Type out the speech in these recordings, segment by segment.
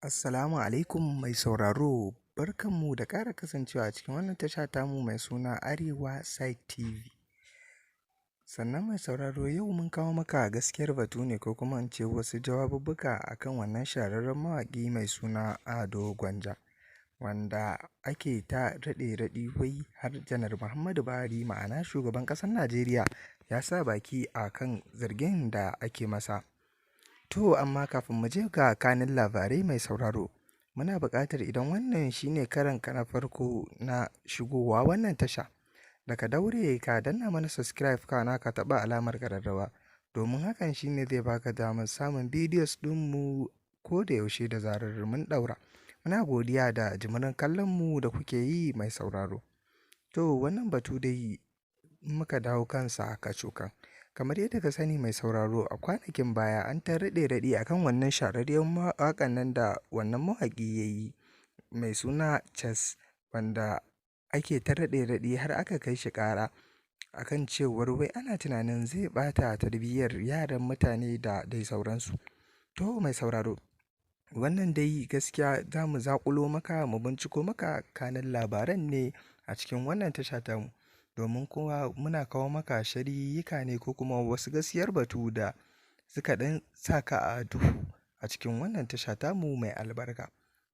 Assalamu alaikum mai sauraro, barkanmu da ƙara kasancewa a cikin wannan tasha tamu mai suna Arewa Side TV. Sannan mai sauraro yau mun kawo maka gaskiyar batu ne ko kuma in ce wasu jawabubbuka akan wannan shahararren mawaƙi mai suna Ado Gwanja, wanda ake ta raɗe-raɗi wai har Janar Muhammadu Buhari ma'ana shugaban ƙasar Najeriya ya sa baki a kan zargin da ake masa. To amma kafin mu je ga kanin labarai mai sauraro, muna buƙatar idan wannan shine karanka na farko na shigowa wannan tasha, da ka daure ka danna mana subscribe kana ka taɓa alamar ƙararrawa, domin hakan shine zai baka damar samun bidiyos ɗinmu ko da yaushe da zarar mun ɗaura. Muna godiya da jimirin kallonmu da kuke yi mai sauraro. To wannan batu dai muka dawo kansa kacokan. Kamar yadda ka sani mai sauraro, a kwanakin baya an ta raɗe-raɗi akan wannan shahararriyar waƙan nan da wannan mawaƙi ya yi mai suna Cas, wanda ake ta raɗe-raɗi har aka kai shi ƙara akan cewar wai ana tunanin zai ɓata tarbiyyar yaran mutane da dai sauransu. To mai sauraro, wannan dai gaskiya za mu zaƙulo maka mu binciko maka kanin labaran ne a cikin wannan tasha tamu, domin kuwa muna kawo maka shari'ika ne ko kuma wasu gaskiyar batu da suka ɗan sa ka a duhu a cikin wannan tasha tamu mai albarka.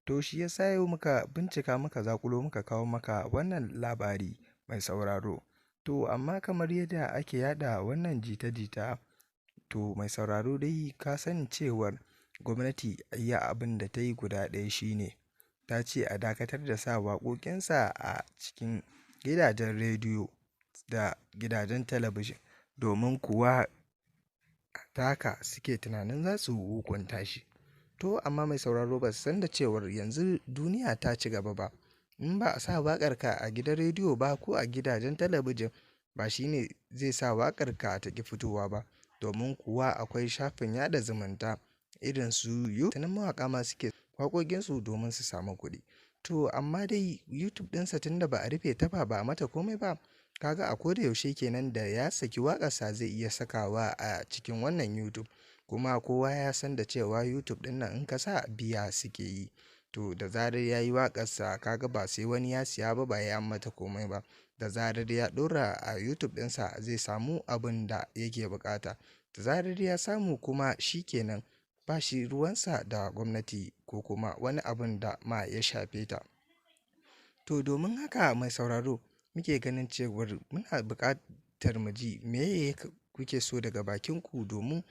To shi yasa yau muka bincika muka zaƙulo muka kawo maka wannan labari mai sauraro. To amma kamar yadda ake yada wannan jita-jita, to mai sauraro dai ka sani cewar gwamnati iya abin da ta yi guda ɗaya shine ta ce a dakatar da sa waƙoƙinsa a cikin gidajen rediyo da gidajen talabijin, domin kuwa ta haka suke tunanin za su hukunta shi. To amma mai sauraro ba su san da cewar yanzu duniya ta ci gaba ba. In ba a sa waƙarka a gidan rediyo ba ko a gidajen talabijin, ba shine zai sa waƙarka ta ƙi fitowa ba, domin kuwa akwai shafin yada zumunta irin su YouTube, mawaƙa ma suke waƙoƙinsu domin su samu kuɗi. To amma dai YouTube ɗinsa tunda ba a rufe ta ba a mata komai ba, kaga a koda yaushe kenan da ya saki waƙarsa zai iya sakawa a cikin wannan YouTube, kuma kowa ya san da cewa YouTube ɗin nan in ka sa biya suke yi. To da zarar ya yi waƙarsa kaga ba sai wani ya siya ba ya mata komai ba, da zarar ya ɗora a YouTube ɗinsa zai samu abin da yake buƙata. Da zarar ya samu kuma shi kenan, ba shi ruwansa da gwamnati ko kuma wani abin da ma ya shafe ta. To domin haka mai sauraro muke ganin cewar muna buƙatar mu ji me kuke so daga bakinku, domin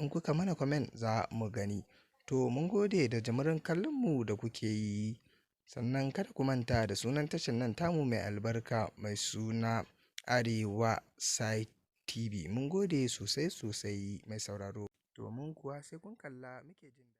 in kuka mana comment za mu gani. To mun gode da jimirin kallonmu da kuke yi. Sannan kada ku manta da sunan tashar nan tamu mai albarka mai suna Arewa Side TV. Mun gode sosai sosai mai sauraro, domin kuwa sai kun kalla muke jin